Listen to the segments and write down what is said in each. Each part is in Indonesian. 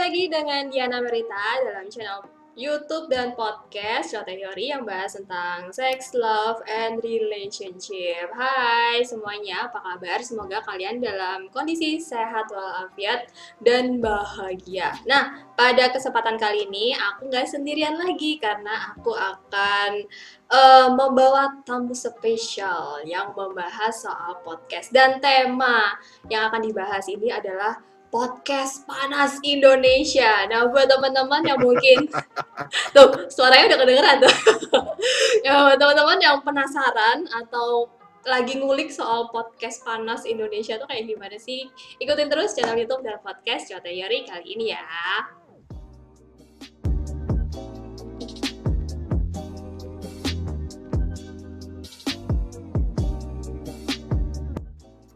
lagi dengan Diana Merita dalam channel YouTube dan podcast Short Theory yang bahas tentang sex, love, and relationship. Hai semuanya, apa kabar? Semoga kalian dalam kondisi sehat walafiat dan bahagia. Nah, pada kesempatan kali ini aku nggak sendirian lagi karena aku akan membawa tamu spesial yang membahas soal podcast. Dan tema yang akan dibahas ini adalah podcast panas Indonesia. Nah, buat teman-teman yang mungkin tuh suaranya udah kedengeran tuh. Ya, buat teman-teman yang penasaran atau lagi ngulik soal podcast panas Indonesia tuh kayak gimana sih? Ikutin terus channel YouTube dan podcast Short Theory kali ini ya.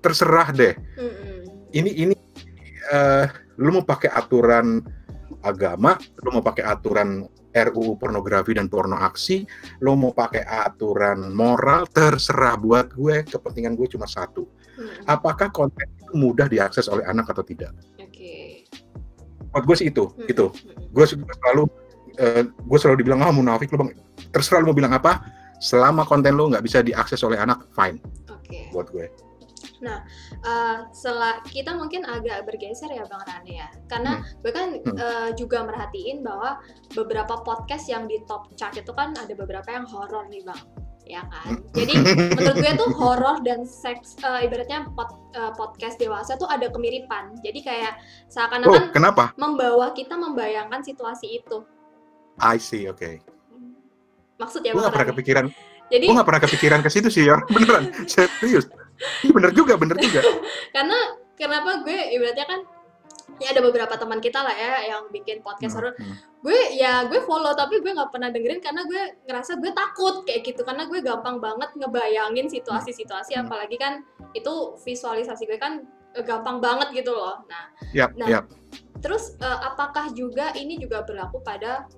Terserah deh. Ini lu mau pakai aturan agama, lu mau pakai aturan RUU pornografi dan porno aksi, lu mau pakai aturan moral, terserah. Buat gue, kepentingan gue cuma satu. Apakah konten itu mudah diakses oleh anak atau tidak? Oke. Buat gue sih itu. Gue selalu dibilang, munafik lu bang. Terserah lu mau bilang apa, selama konten lu nggak bisa diakses oleh anak, fine. Oke. Buat gue. Nah, setelah kita mungkin agak bergeser ya Bang Rane ya, karena bahkan juga merhatiin bahwa beberapa podcast yang di top chart itu kan ada beberapa yang horor nih Bang, ya kan? Jadi menurut gue tuh horor dan seks, ibaratnya podcast dewasa tuh ada kemiripan. Jadi kayak seakan-akan membawa kita membayangkan situasi itu. I see, oke. Maksud ya Bang Rane? Gue nggak pernah kepikiran ke situ sih ya, beneran, serius. Bener juga. Karena kenapa gue ibaratnya kan ya ada beberapa teman kita lah ya yang bikin podcast horor. Gue follow tapi gue nggak pernah dengerin karena gue ngerasa gue takut kayak gitu, karena gue gampang banget ngebayangin situasi-situasi, apalagi kan itu visualisasi gue kan gampang banget gitu loh. Terus apakah juga ini juga berlaku pada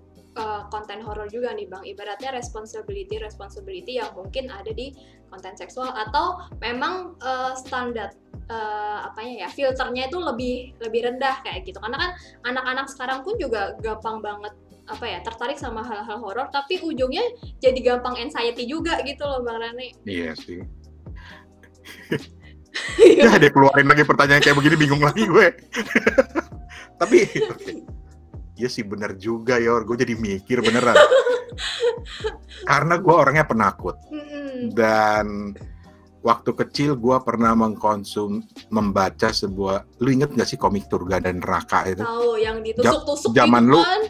konten horor juga nih Bang, ibaratnya responsibility yang mungkin ada di konten seksual, atau memang standar filternya itu lebih rendah kayak gitu, karena kan anak-anak sekarang pun juga gampang banget tertarik sama hal-hal horor, tapi ujungnya jadi gampang anxiety juga gitu loh Bang Rane. Iya sih. Ya dia keluarin lagi pertanyaan kayak begini, bingung lagi gue. Tapi iya sih bener juga Yor, gue jadi mikir beneran. Karena gue orangnya penakut. Dan waktu kecil gue pernah membaca sebuah, lu inget gak sih komik Surga dan Neraka itu? Tahu, yang ditusuk-tusuk zaman gitu lu, kan?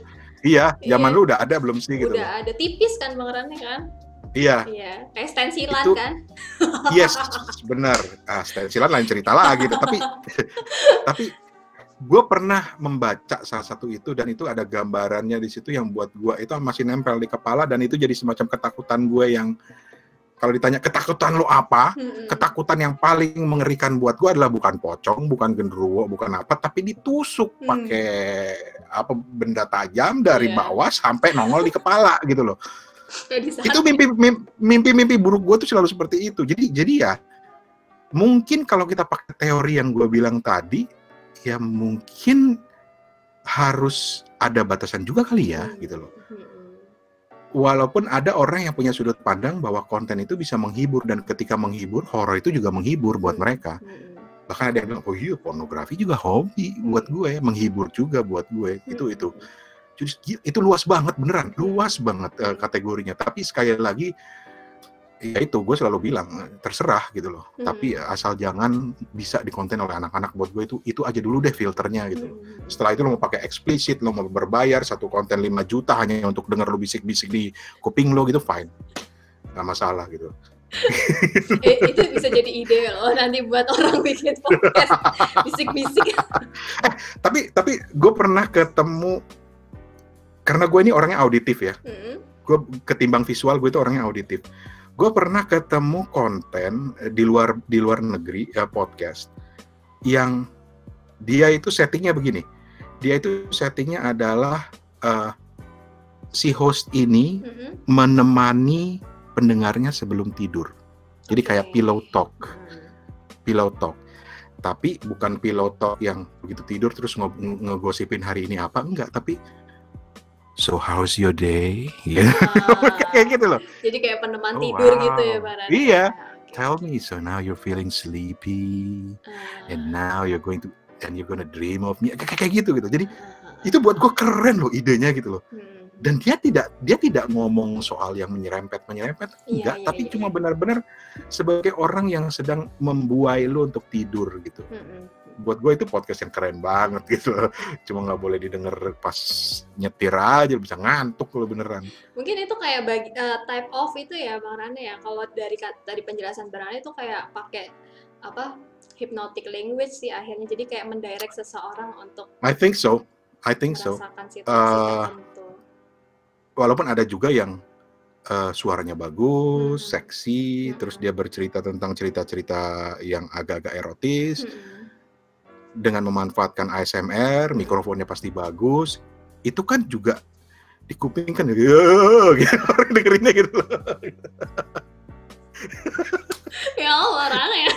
Iya, zaman lu udah ada belum sih gitu? Udah ada, tipis kan Bang Rane kan? Iya, kayak stensilan itu, kan? Yes, benar. Stensilan lain cerita lagi, tapi gue pernah membaca salah satu itu, dan itu ada gambarannya di situ yang buat gue itu masih nempel di kepala, dan itu jadi semacam ketakutan gue yang kalau ditanya ketakutan lo apa, ketakutan yang paling mengerikan buat gue adalah bukan pocong, bukan genderuwo, bukan apa, tapi ditusuk pakai benda tajam dari bawah sampai nongol di kepala gitu loh. Itu mimpi buruk gue tuh selalu seperti itu. Jadi ya mungkin kalau kita pakai teori yang gue bilang tadi, ya mungkin harus ada batasan juga kali ya gitu loh. Walaupun ada orang yang punya sudut pandang bahwa konten itu bisa menghibur, dan ketika menghibur, horor itu juga menghibur buat mereka. Bahkan ada yang bilang, oh iya pornografi juga hobi buat gue, menghibur juga buat gue. Itu luas banget, beneran luas banget kategorinya. Tapi sekali lagi ya itu gue selalu bilang terserah gitu loh. Tapi asal jangan bisa dikonten oleh anak-anak. Buat gue itu aja dulu deh filternya gitu. Setelah itu lo mau pakai eksplisit, lo mau berbayar satu konten 5 juta hanya untuk denger lo bisik-bisik di kuping lo gitu, fine, nggak masalah gitu. Itu bisa jadi ide loh nanti buat orang bikin podcast bisik-bisik. Tapi gue pernah ketemu, karena gue ini orangnya auditif ya. Gue ketimbang visual, gue itu orangnya auditif. Gue pernah ketemu konten di luar negeri ya, podcast yang dia itu settingnya begini. Dia itu settingnya adalah si host ini menemani pendengarnya sebelum tidur. Jadi kayak pillow talk. Tapi bukan pillow talk yang begitu tidur terus ngegosipin hari ini apa, enggak. Tapi, so how's your day? Gitu. Kayak gitu loh. Jadi kayak peneman Oh, tidur gitu ya wow. Pak Rane. Iya. Oke. Tell me, so now you're feeling sleepy, and now you're gonna dream of me. Kayak gitu. Jadi itu buat gue keren loh idenya gitu loh. Dan dia tidak ngomong soal yang menyerempet enggak, tapi cuma benar-benar sebagai orang yang sedang membuai lu untuk tidur gitu. Buat gue itu podcast yang keren banget gitu. Cuma nggak boleh didengar pas nyetir aja, bisa ngantuk lo beneran. Mungkin itu kayak type of itu ya Bang Rane ya. Kalau dari penjelasan Bang Rane itu kayak pakai apa hypnotic language sih akhirnya. Jadi kayak mendirect seseorang untuk I think so. merasakan situasi tertentu. Walaupun ada juga yang suaranya bagus, seksi, terus dia bercerita tentang cerita-cerita yang agak-agak erotis. Dengan memanfaatkan ASMR, mikrofonnya pasti bagus, itu kan juga di kuping kan gitu, orang dengerinnya gitu loh. Ya Allah, Rane ya.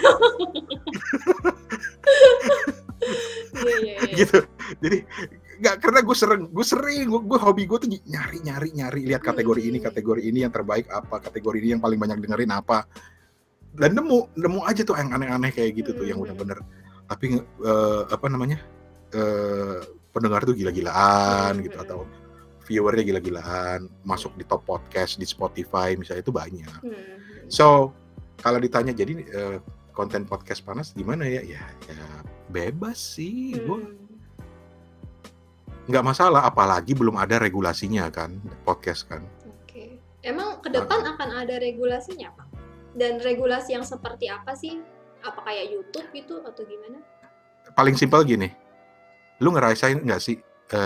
Iya. Gitu. Jadi nggak, karena gue hobi gue tuh nyari lihat kategori ini yang terbaik apa, kategori ini yang paling banyak dengerin apa, dan nemu aja tuh yang aneh-aneh kayak gitu tuh yang benar-benar. Tapi pendengar tuh gila-gilaan gitu, atau viewernya gila-gilaan, masuk di top podcast di Spotify misalnya, itu banyak. So kalau ditanya jadi konten podcast panas gimana ya bebas sih, gue nggak masalah, apalagi belum ada regulasinya kan podcast kan. Oke. Emang ke depan akan ada regulasinya Pak? Dan regulasi yang seperti apa sih? Apa kayak YouTube gitu atau gimana? Paling simpel gini, lu ngerasain nggak sih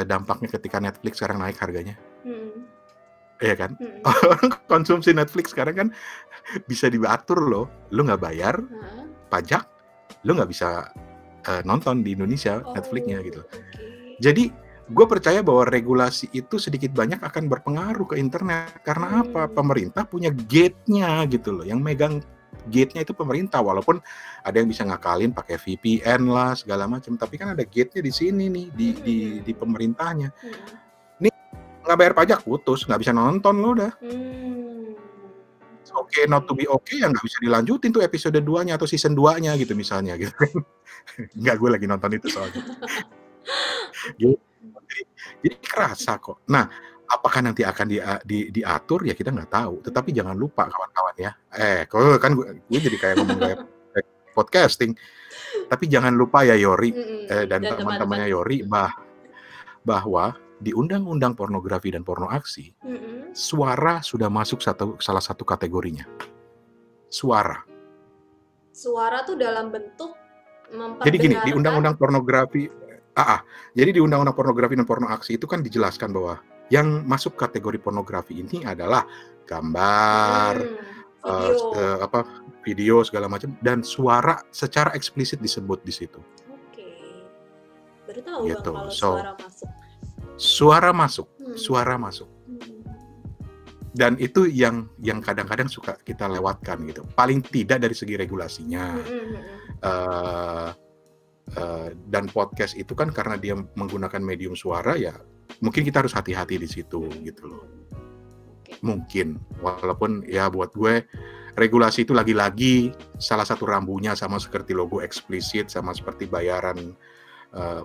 dampaknya ketika Netflix sekarang naik harganya? Iya kan? Konsumsi Netflix sekarang kan bisa diatur loh, lu nggak bayar pajak, lu nggak bisa nonton di Indonesia Netflixnya gitu. Jadi gue percaya bahwa regulasi itu sedikit banyak akan berpengaruh ke internet. Karena apa? Pemerintah punya gate-nya gitu loh, yang megang gate-nya itu pemerintah, walaupun ada yang bisa ngakalin pakai VPN lah segala macam, tapi kan ada gate-nya di sini nih di pemerintahnya. Nih nggak bayar pajak putus, nggak bisa nonton lo udah. Oke, not to be okay ya nggak bisa dilanjutin tuh episode 2-nya atau season 2-nya gitu misalnya gitu. Nggak, gue lagi nonton itu soalnya. Jadi kerasa kok. Nah, apakah nanti akan diatur ya kita nggak tahu. Tetapi jangan lupa kawan-kawan ya. Kalau kan gue jadi kayak ngomong kayak podcasting. Tapi jangan lupa ya Yori dan teman-temannya Yori bahwa di Undang-Undang Pornografi dan Porno Aksi, suara sudah masuk salah satu kategorinya. Suara tuh dalam bentuk memperdengarkan. Jadi gini, di Undang-Undang Pornografi jadi di Undang-Undang Pornografi dan Porno Aksi itu kan dijelaskan bahwa yang masuk kategori pornografi ini adalah gambar, video segala macam, dan suara secara eksplisit disebut di situ. Oke. Baru tahu gitu. Bang, kalau suara masuk. Dan itu yang kadang-kadang suka kita lewatkan gitu. Paling tidak dari segi regulasinya. Dan podcast itu kan karena dia menggunakan medium suara, ya mungkin kita harus hati-hati di situ gitu loh. Mungkin, walaupun ya buat gue regulasi itu lagi-lagi salah satu rambunya, sama seperti logo eksplisit, sama seperti bayaran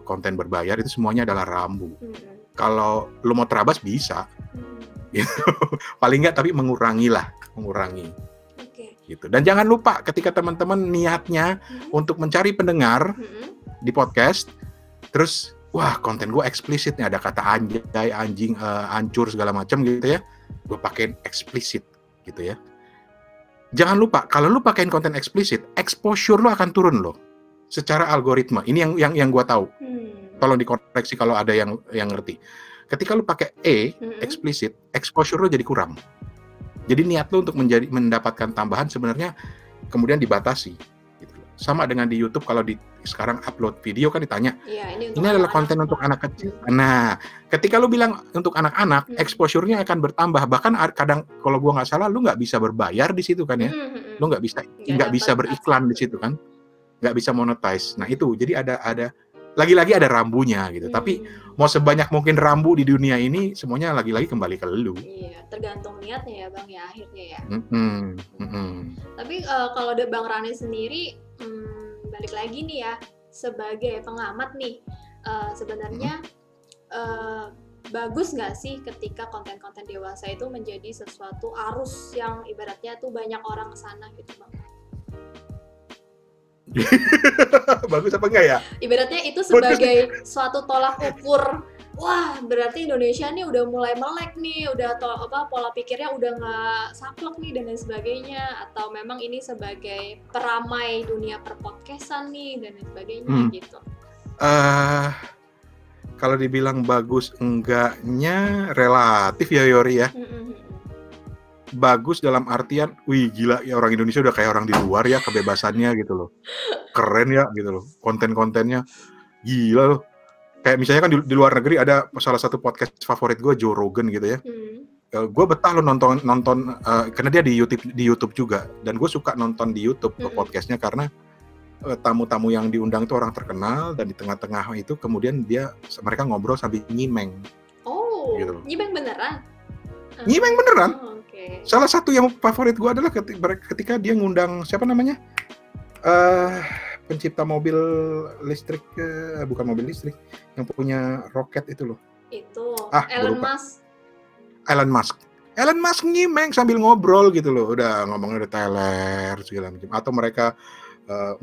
konten berbayar, itu semuanya adalah rambu. Kalau lo mau terabas bisa, gitu. Paling nggak tapi mengurangi. Gitu. Dan jangan lupa ketika teman-teman niatnya untuk mencari pendengar di podcast, terus wah konten gue eksplisit nih, ada kata anjing, hancur segala macam gitu ya, gue pakein eksplisit gitu ya. Jangan lupa kalau lu pakein konten eksplisit, exposure lu akan turun loh secara algoritma. Ini yang gue tahu. Tolong dikoreksi kalau ada yang ngerti. Ketika lu pakai eksplisit, exposure lu jadi kurang. Jadi niat lu untuk mendapatkan tambahan sebenarnya kemudian dibatasi. Gitu. Sama dengan di YouTube, kalau sekarang upload video kan ditanya, ini adalah konten untuk anak kecil. Nah, ketika lu bilang untuk anak-anak, exposure-nya akan bertambah. Bahkan kadang kalau gua nggak salah, lu nggak bisa berbayar di situ kan ya. Lu nggak bisa beriklan di situ kan. nggak bisa monetize. Nah itu, jadi ada lagi-lagi ada rambunya gitu. Tapi mau sebanyak mungkin rambu di dunia ini, semuanya lagi-lagi kembali ke lu. Iya, tergantung niatnya ya Bang ya akhirnya ya. Tapi kalau ada Bang Rani sendiri, balik lagi nih ya, sebagai pengamat nih, sebenarnya bagus nggak sih ketika konten-konten dewasa itu menjadi sesuatu arus yang ibaratnya tuh banyak orang kesana gitu Bang? Bagus apa enggak ya? Ibaratnya itu sebagai suatu tolak ukur, wah berarti Indonesia nih udah mulai melek nih, udah pola pikirnya udah nggak saklek nih dan lain sebagainya, atau memang ini sebagai peramai dunia perpodcastan nih dan lain sebagainya gitu. Kalau dibilang bagus enggaknya relatif ya Yori ya. Bagus dalam artian, wih gila ya orang Indonesia udah kayak orang di luar ya, kebebasannya gitu loh, keren ya gitu loh, konten-kontennya gila loh. Kayak misalnya kan di luar negeri ada salah satu podcast favorit gue, Joe Rogan gitu ya. Gue betah lo nonton karena dia di YouTube juga, dan gue suka nonton di YouTube podcastnya karena tamu-tamu yang diundang itu orang terkenal, dan di tengah-tengah itu kemudian mereka ngobrol sambil nyimeng. Oh, gitu. Nyimeng beneran? Nyimeng beneran. Okay. Salah satu yang favorit gue adalah ketika dia ngundang siapa namanya, pencipta mobil listrik, bukan mobil listrik, yang punya roket itu loh. Itu Elon Musk. Elon Musk nyimeng sambil ngobrol gitu loh, udah ngomongnya detailer segala macam. Atau mereka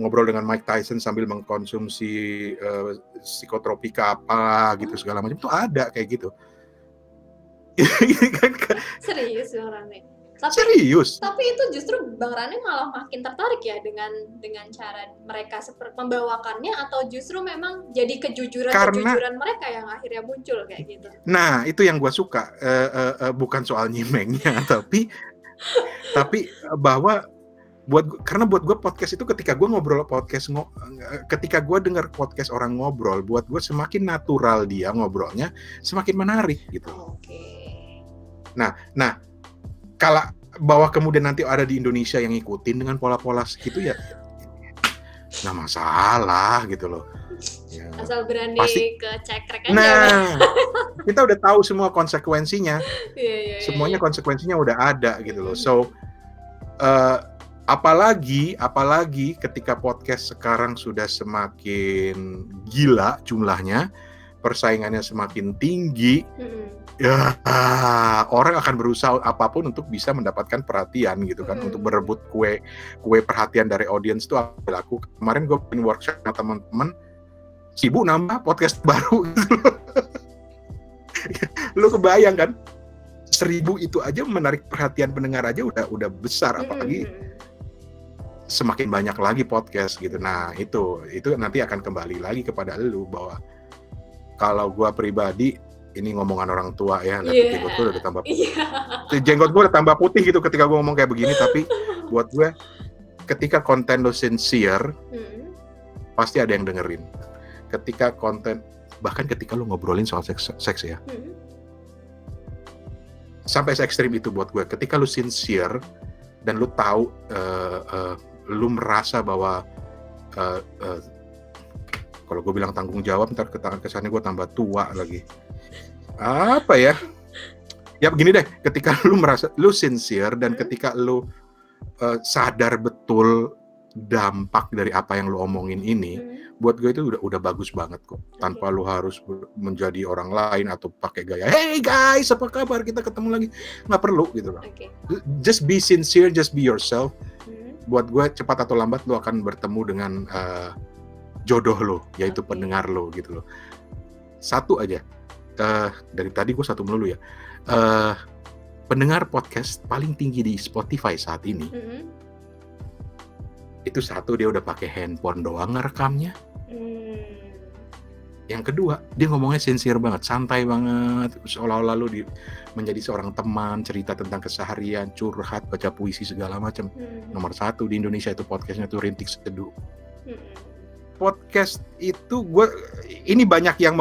ngobrol dengan Mike Tyson sambil mengkonsumsi psikotropika apa gitu segala macam, itu ada kayak gitu. Serius Bang Rani? Serius? Tapi itu justru Bang Rani malah makin tertarik ya dengan cara mereka membawakannya, atau justru memang jadi kejujuran mereka yang akhirnya muncul kayak gitu? Nah, itu yang gue suka, bukan soal nyimengnya, tapi bahwa karena buat gue podcast itu ketika gue ngobrol ketika gue dengar podcast orang ngobrol, buat gue semakin natural dia ngobrolnya, semakin menarik gitu. Nah, kalau bahwa kemudian nanti ada di Indonesia yang ngikutin dengan pola-pola segitu ya nggak masalah gitu loh. Ya, asal berani kecekrek aja. Nah, kita udah tahu semua konsekuensinya. Semuanya konsekuensinya udah ada gitu loh. So, apalagi ketika podcast sekarang sudah semakin gila jumlahnya, persaingannya semakin tinggi, ya orang akan berusaha apapun untuk bisa mendapatkan perhatian gitu kan, untuk berebut kue perhatian dari audiens itu aku. Kemarin gue bikin workshop sama teman-teman, sibuk nambah podcast baru gitu. Lu kebayang kan, 1000 itu aja menarik perhatian pendengar aja udah besar, apalagi semakin banyak lagi podcast gitu. Nah itu nanti akan kembali lagi kepada lu, bahwa kalau gue pribadi, ini ngomongan orang tua ya, jenggot gue udah tambah putih. Jenggot gue udah tambah putih gitu ketika gue ngomong kayak begini. Tapi buat gue, ketika konten lo sincere, pasti ada yang dengerin. Bahkan ketika lo ngobrolin soal seks ya, sampai se-ekstrim itu buat gue. Ketika lo sincere dan lo tahu, lo merasa bahwa kalau gue bilang tanggung jawab, ntar kesannya gue tambah tua lagi. Apa ya? Ya begini deh, ketika lu merasa lu sincere dan ketika lu sadar betul dampak dari apa yang lu omongin ini, buat gue itu udah bagus banget kok. Tanpa lu harus menjadi orang lain atau pakai gaya, hey guys, apa kabar, kita ketemu lagi. Nggak perlu gitu loh. Just be sincere, just be yourself. Buat gue cepat atau lambat lu akan bertemu dengan jodoh lo, yaitu pendengar lo gitu loh. Satu aja, dari tadi gue satu melulu ya, pendengar podcast paling tinggi di Spotify saat ini, itu satu, dia udah pakai handphone doang ngerekamnya. Yang kedua, dia ngomongnya sincere banget, santai banget, seolah-olah lo menjadi seorang teman, cerita tentang keseharian, curhat, baca puisi segala macam. Nomor satu di Indonesia itu podcastnya tuh Rintik Seduh. Podcast itu ini banyak yang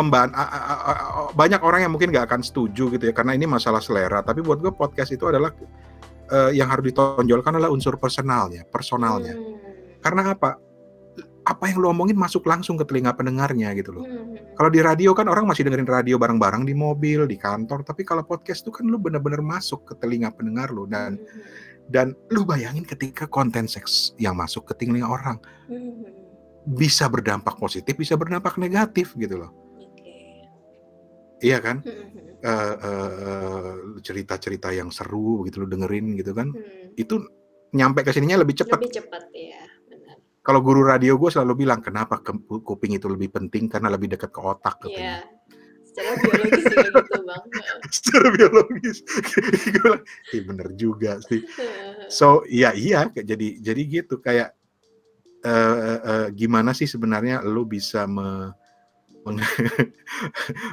banyak orang yang mungkin nggak akan setuju gitu ya, karena ini masalah selera. Tapi buat gue podcast itu adalah yang harus ditonjolkan adalah unsur personalnya. Karena apa? apa yang lu omongin masuk langsung ke telinga pendengarnya gitu loh. Mhm. Kalau di radio kan orang masih dengerin radio bareng-barang di mobil, di kantor, tapi kalau podcast tuh kan lu bener-bener masuk ke telinga pendengar lu, Mhm. dan lu bayangin ketika konten seks yang masuk ke telinga orang Mhm. bisa berdampak positif, bisa berdampak negatif gitu loh. Oke. Iya kan? Mhm. Cerita-cerita yang seru gitu lu dengerin gitu kan. Hmm. Itu nyampe ke sininya lebih cepat. Lebih cepat ya, benar. Kalau guru radio gue selalu bilang, kenapa kuping itu lebih penting? Karena lebih dekat ke otak Iya. katanya. Secara biologis juga gitu, Bang. Secara biologis. Gue bilang, iya bener juga sih. So, iya, jadi gitu kayak gimana sih sebenarnya lu bisa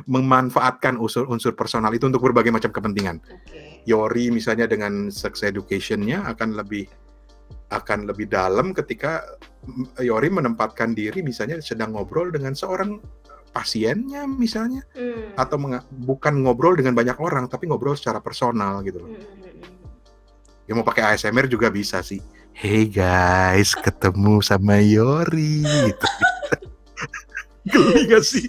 memanfaatkan unsur personal itu untuk berbagai macam kepentingan. Oke. Yori misalnya dengan sex education-nya akan lebih dalam ketika Yori menempatkan diri misalnya sedang ngobrol dengan seorang pasiennya misalnya, atau bukan ngobrol dengan banyak orang tapi ngobrol secara personal gitu loh. Ya mau pakai ASMR juga bisa sih. Hey guys, ketemu sama Yori gitu. Geli gak sih?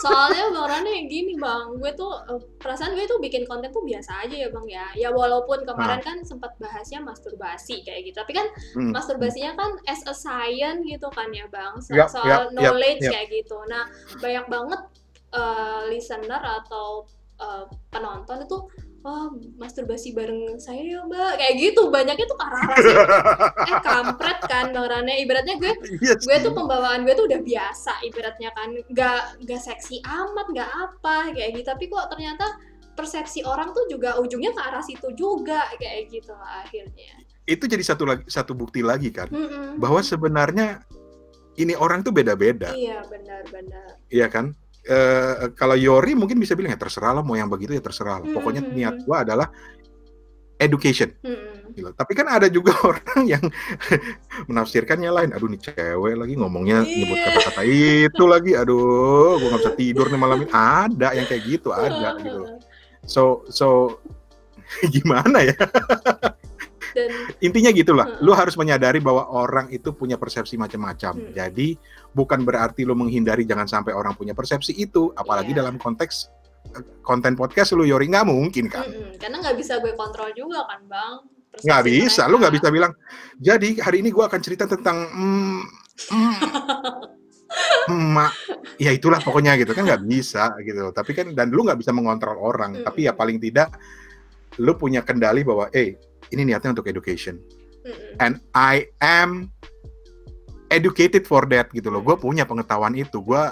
Soalnya Bang Rane gini Bang, gue tuh perasaan gue tuh bikin konten tuh biasa aja ya Bang ya. Ya walaupun kemarin kan sempat bahasnya masturbasi kayak gitu, tapi kan masturbasinya kan as a science gitu kan ya Bang, soal knowledge kayak gitu. Nah banyak banget listener atau penonton itu masturbasi bareng saya ya Mbak, kayak gitu banyaknya tuh arah sih. Kampret kan Bang Rane, ibaratnya gue tuh pembawaan gue tuh udah biasa ibaratnya kan, nggak seksi amat, nggak apa kayak gitu, tapi kok ternyata persepsi orang tuh juga ujungnya ke arah situ juga kayak gitu lah akhirnya. Itu jadi satu bukti lagi kan, bahwa sebenarnya ini orang tuh beda-beda. Iya benar-benar. Iya kan? Kalau Yori mungkin bisa bilang ya terserah lah, mau yang begitu ya terserah lah. Pokoknya niat gua adalah education. Gitu. Tapi kan ada juga orang yang menafsirkannya lain. Aduh nih cewek lagi ngomongnya nyebut kata-kata itu lagi. Aduh, gua nggak bisa tidur nih malam ini. Ada yang kayak gitu, ada gitu. So gimana ya? Dan intinya gitulah, lu harus menyadari bahwa orang itu punya persepsi macam-macam. Jadi bukan berarti lu menghindari jangan sampai orang punya persepsi itu, apalagi dalam konteks konten podcast lu Yori, nggak mungkin kan? Karena nggak bisa gue kontrol juga kan Bang. Nggak bisa, lu nggak bisa bilang. Jadi hari ini gue akan cerita tentang ya itulah pokoknya gitu kan, nggak bisa gitu. Tapi kan dan lu nggak bisa mengontrol orang. Tapi ya paling tidak lu punya kendali bahwa ini niatnya untuk education, and I am educated for that gitu loh. Gue punya pengetahuan itu, gue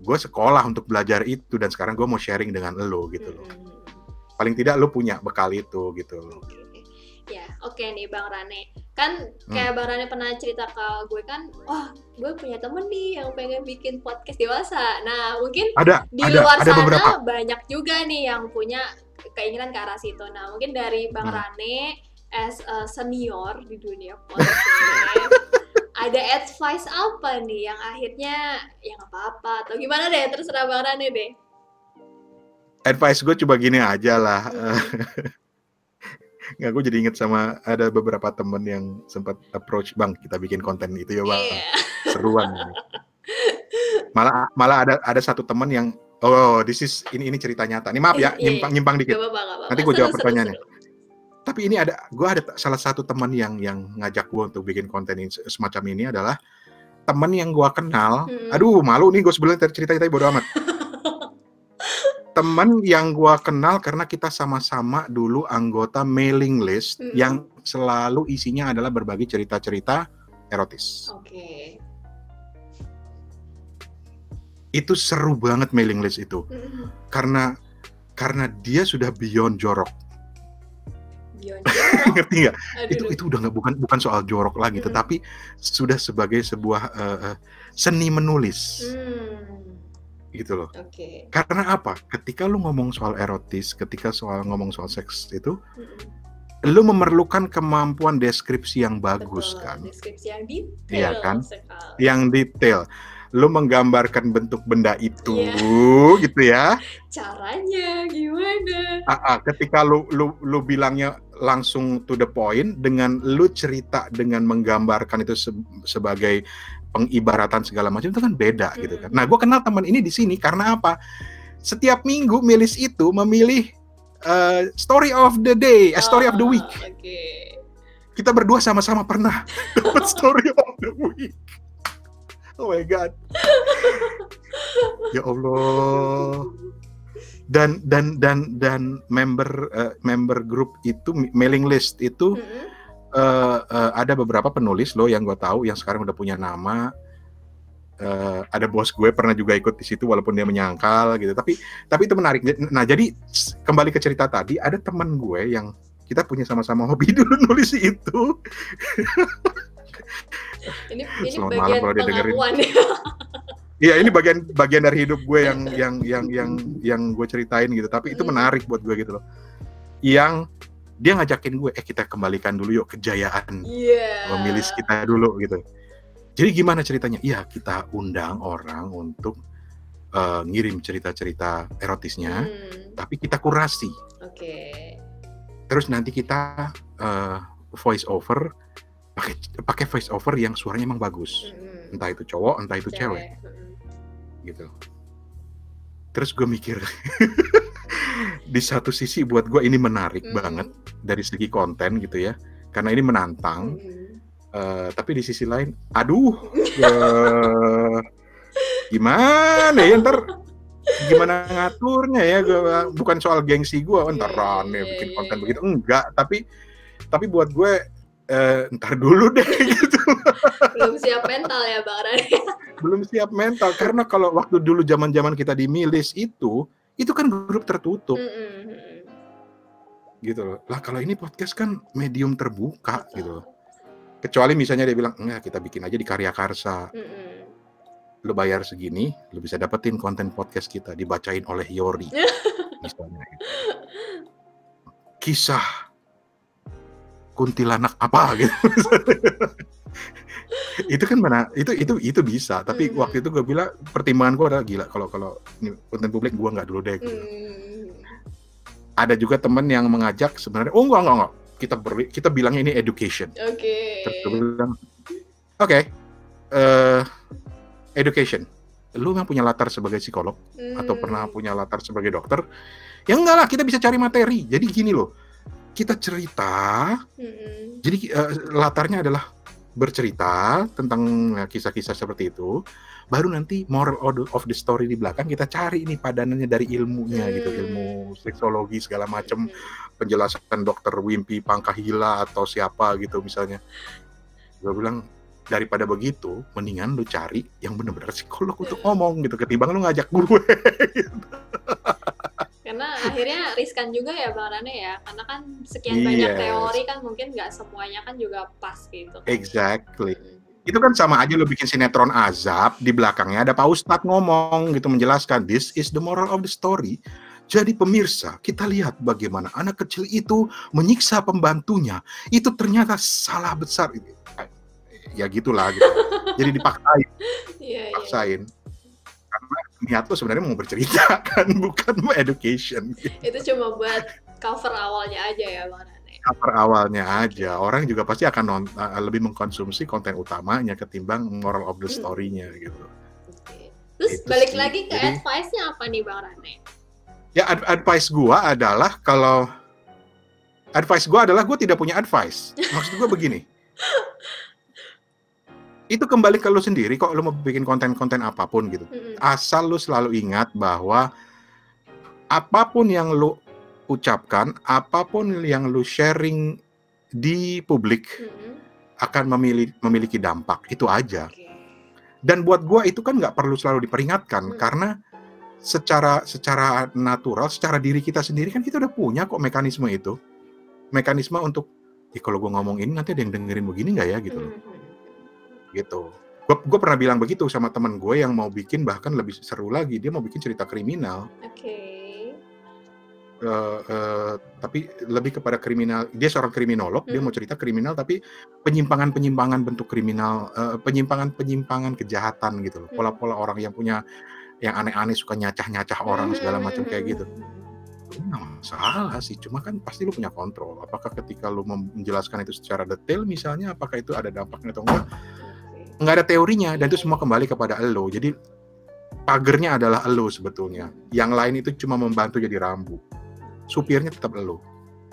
sekolah untuk belajar itu, dan sekarang gue mau sharing dengan lo gitu loh. Paling tidak lo punya bekal itu gitu loh. Ya, oke nih Bang Rane. Kan kayak Bang Rane pernah cerita ke gue kan, gue punya temen nih yang pengen bikin podcast dewasa. Nah, mungkin di luar sana beberapa. Banyak juga nih yang punya keinginan ke arah situ. Nah, mungkin dari Bang Rane as a senior di dunia podcast, ada advice apa nih yang akhirnya yang apa-apa atau gimana deh, terserah Bang Rane deh. Advice gue coba gini aja lah. Nggak, gue jadi inget sama ada beberapa temen yang sempat approach, Bang kita bikin konten itu ya Bang, seruan. Malah ada satu temen yang ini cerita nyata. Ini maaf ya, nyimpang dikit. Gak apa-apa. Nanti gue jawab pertanyaannya. Tapi ini gue ada salah satu teman yang ngajak gue untuk bikin konten semacam ini adalah teman yang gue kenal. Aduh malu nih gue sebenarnya cerita-cerita bodo amat. Teman yang gue kenal karena kita sama-sama dulu anggota mailing list yang selalu isinya adalah berbagi cerita-cerita erotis. Oke. Itu seru banget mailing list itu. Karena dia sudah beyond jorok. Ngerti nggak? Itu udah bukan soal jorok lagi, tetapi sudah sebagai sebuah seni menulis. Gitu loh. Karena apa? Ketika lu ngomong soal erotis, ketika ngomong soal seks itu, lu memerlukan kemampuan deskripsi yang bagus. Betul, kan? Deskripsi yang detail. Iya kan? Sekali. Yang detail. Lu menggambarkan bentuk benda itu, gitu ya. Caranya gimana? Ketika lu bilangnya langsung to the point dengan lu cerita dengan menggambarkan itu sebagai pengibaratan segala macam itu kan beda gitu kan. Nah, gue kenal teman ini di sini karena apa? Setiap minggu Milis itu memilih story of the day, story of the week. Okay. Kita berdua sama-sama pernah dapat story of the week. Oh my god. Ya Allah. Dan member grup itu, mailing list itu ada beberapa penulis loh yang gue tahu yang sekarang udah punya nama. Ada bos gue pernah juga ikut di situ walaupun dia menyangkal gitu. Tapi itu menarik. Nah, jadi kembali ke cerita tadi, ada teman gue yang kita punya sama-sama hobi dulu nulis itu. Ini bagian pengakuan ya. Iya, ini bagian dari hidup gue yang gue ceritain gitu. Tapi itu menarik buat gue gitu loh. Yang dia ngajakin gue, kita kembalikan dulu yuk kejayaan memilih kita dulu gitu. Jadi gimana ceritanya? Iya, kita undang orang untuk ngirim cerita-cerita erotisnya, tapi kita kurasi. Oke. Terus nanti kita voice over, pakai voice over yang suaranya emang bagus. Entah itu cowok, entah itu cewek. Gitu. Terus gue mikir di satu sisi buat gue ini menarik banget dari segi konten gitu ya, karena ini menantang. Tapi di sisi lain, aduh, gimana ya ntar gimana ngaturnya ya? Bukan soal gengsi gue, ntar rame bikin konten begitu, enggak. Tapi buat gue ntar dulu deh gitu. Belum siap mental ya Bang Rani. Belum siap mental, karena kalau waktu dulu zaman kita di Milis itu kan grup tertutup. Gitu loh. Lah kalau ini podcast kan medium terbuka gitu loh. Kecuali misalnya dia bilang, enggak, kita bikin aja di Karya Karsa. Lu bayar segini, lu bisa dapetin konten podcast kita dibacain oleh Yori. Misalnya gitu. Kisah kuntilanak apa gitu. Itu kan mana itu bisa, tapi waktu itu gue bilang pertimbangan gue adalah gila kalau konten publik gue nggak dulu deh gitu. Ada juga teman yang mengajak sebenarnya, enggak, kita bilangnya ini education. Terus gue bilang education, lu yang punya latar sebagai psikolog atau pernah punya latar sebagai dokter, ya enggak lah, kita bisa cari materi. Jadi gini loh, kita cerita, jadi latarnya adalah bercerita tentang kisah-kisah seperti itu, baru nanti moral of the story di belakang kita cari ini padanannya dari ilmunya gitu, ilmu seksologi segala macam, penjelasan dokter Wimpi Pangkahila atau siapa gitu misalnya. Gue bilang daripada begitu, mendingan lu cari yang benar-benar psikolog untuk ngomong gitu, ketimbang lu ngajak gue. Gitu. Karena akhirnya riskan juga ya Bang Rane ya, karena kan sekian banyak teori kan mungkin nggak semuanya kan juga pas gitu. Exactly. Itu kan sama aja lu bikin sinetron azab, di belakangnya ada Pak Ustadz ngomong gitu menjelaskan, this is the moral of the story. Jadi pemirsa, kita lihat bagaimana anak kecil itu menyiksa pembantunya, itu ternyata salah besar. Ya gitulah gitu. Jadi dipaksain. Paksain. Karena niat lo sebenarnya mau bercerita kan, bukan mau education. Gitu. Itu cuma buat cover awalnya aja ya Bang Rane. Cover awalnya aja. Orang juga pasti akan lebih mengkonsumsi konten utamanya ketimbang moral of the story-nya gitu. Terus itu balik lagi ke advice-nya apa nih Bang Rane? Ya advice gua adalah gue tidak punya advice. Maksud gue begini. Itu kembali ke lu sendiri kok, lu mau bikin konten-konten apapun gitu. Asal lu selalu ingat bahwa apapun yang lu ucapkan, apapun yang lu sharing di publik akan memiliki dampak, itu aja. Dan buat gua itu kan nggak perlu selalu diperingatkan, karena secara natural, secara diri kita sendiri kan kita udah punya kok mekanisme itu. Mekanisme untuk, kalau gua ngomong ini nanti ada yang dengerin begini nggak ya gitu loh. Gitu. Gue pernah bilang begitu sama teman gue yang mau bikin, bahkan lebih seru lagi, dia mau bikin cerita kriminal. Tapi lebih kepada kriminal. Dia seorang kriminolog, dia mau cerita kriminal tapi penyimpangan bentuk kriminal, penyimpangan kejahatan gitu loh. Pola-pola orang yang punya yang aneh-aneh, suka nyacah-nyacah orang segala macam kayak gitu. Nggak masalah sih, cuma kan pasti lu punya kontrol. Apakah ketika lu menjelaskan itu secara detail misalnya, apakah itu ada dampaknya atau enggak? Nggak ada teorinya, dan itu semua kembali kepada elo. Jadi pagernya adalah elo sebetulnya. Yang lain itu cuma membantu jadi rambu. Supirnya tetap elo.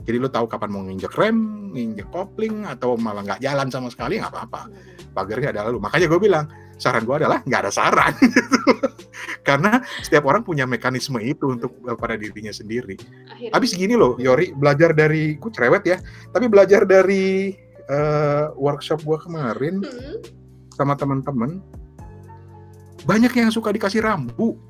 Jadi lu tahu kapan mau nginjek rem, nginjek kopling, atau malah nggak jalan sama sekali, nggak apa-apa. Pagernya adalah lu. Makanya gue bilang, saran gue adalah nggak ada saran. Karena setiap orang punya mekanisme itu untuk pada dirinya sendiri. Habis gini loh, Yori, belajar dari, gue cerewet ya, tapi belajar dari workshop gue kemarin sama teman-teman, banyak yang suka dikasih rambu.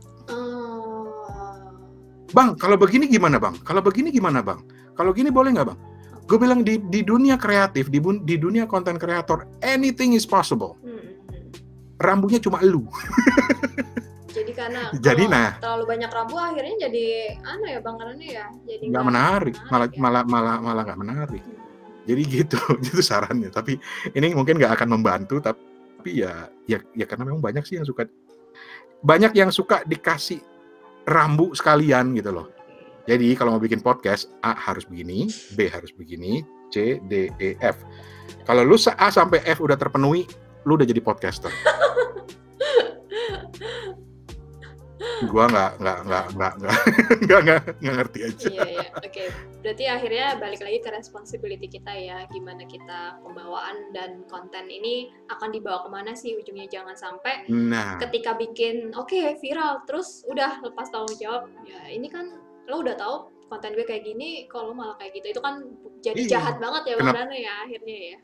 Bang, kalau begini gimana bang? Kalau begini gimana bang? Kalau gini boleh nggak bang? Gue bilang di dunia kreatif, di dunia konten kreator, anything is possible. Rambunya cuma elu. Jadi karena terlalu banyak rambu akhirnya jadi ya bang, karena ya jadi nggak menarik, malah nggak menarik. Jadi gitu, itu sarannya. Tapi ini mungkin nggak akan membantu, tapi ya karena memang banyak sih yang suka dikasih rambu sekalian gitu loh. Jadi kalau mau bikin podcast, A harus begini, B harus begini, C, D, E, F. Kalau lu A sampai F udah terpenuhi, lu udah jadi podcaster. Gua nggak ngerti aja. Iya. Oke. Berarti akhirnya balik lagi ke responsibility kita ya, gimana kita pembawaan dan konten ini akan dibawa kemana sih ujungnya. Jangan sampai ketika bikin viral terus udah lepas tanggung jawab. Ya ini kan lo udah tahu konten gue kayak gini, kalau malah kayak gitu, itu kan jadi jahat banget ya Bang Rane ya akhirnya ya.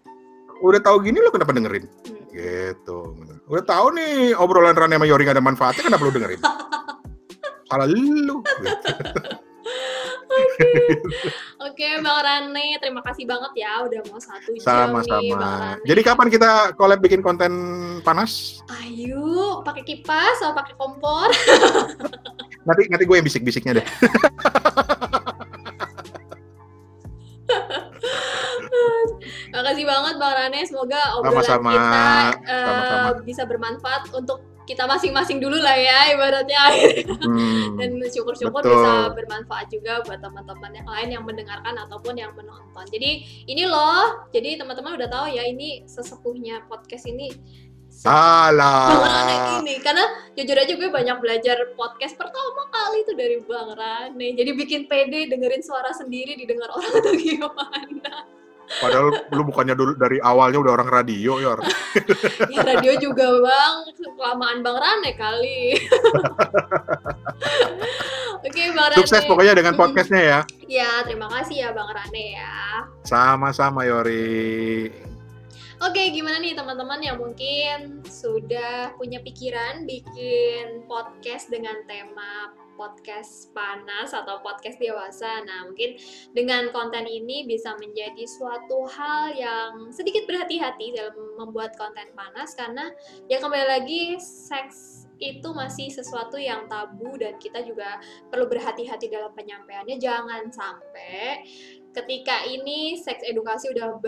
Udah tahu gini lo kenapa dengerin? Gitu. Udah tahu nih obrolan Rane sama Yori gak ada manfaatnya, kenapa lo dengerin? Salah lu. Oke, Bang Rane, terima kasih banget ya udah mau 1 jam sama-sama nih Bang Rane. Jadi kapan kita collab bikin konten panas? Ayo, pakai kipas atau pakai kompor? Nanti gue yang bisik-bisiknya deh. Makasih banget Bang Rane, semoga obrolan kita bisa bermanfaat untuk kita masing-masing dulu lah ya ibaratnya akhirnya. Dan syukur-syukur bisa bermanfaat juga buat teman-teman yang lain yang mendengarkan ataupun yang menonton. Jadi ini loh, jadi teman-teman udah tahu ya, ini sesepuhnya podcast ini. Bang Rane ini, karena jujur aja gue banyak belajar podcast pertama kali itu dari Bang Rane. Jadi bikin pede dengerin suara sendiri didengar orang atau gimana. Padahal lu bukannya dulu dari awalnya udah orang radio, Yor. Ya radio juga Bang, kelamaan Bang Rane kali. Oke Bang Rane. Sukses pokoknya dengan podcastnya ya. Ya, terima kasih ya Bang Rane ya. Sama-sama Yori. Oke, gimana nih teman-teman yang mungkin sudah punya pikiran bikin podcast dengan tema podcast panas atau podcast dewasa. Nah, mungkin dengan konten ini bisa menjadi suatu hal yang sedikit berhati-hati dalam membuat konten panas, karena ya kembali lagi, seks itu masih sesuatu yang tabu dan kita juga perlu berhati-hati dalam penyampaiannya. Jangan sampai ketika ini seks edukasi udah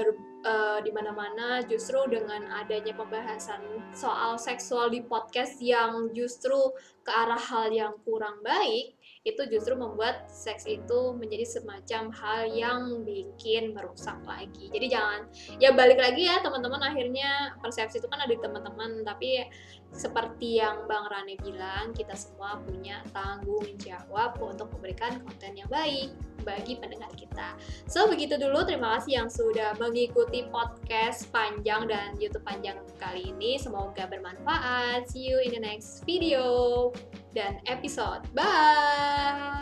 di mana-mana, justru dengan adanya pembahasan soal seksual di podcast yang justru ke arah hal yang kurang baik, itu justru membuat seks itu menjadi semacam hal yang bikin merusak lagi. Jadi jangan, ya balik lagi ya teman-teman, akhirnya persepsi itu kan ada di teman-teman, tapi seperti yang Bang Rane bilang, kita semua punya tanggung jawab untuk memberikan konten yang baik bagi pendengar kita. So, begitu dulu. Terima kasih yang sudah mengikuti podcast panjang dan YouTube panjang kali ini. Semoga bermanfaat. See you in the next video dan episode. Bye!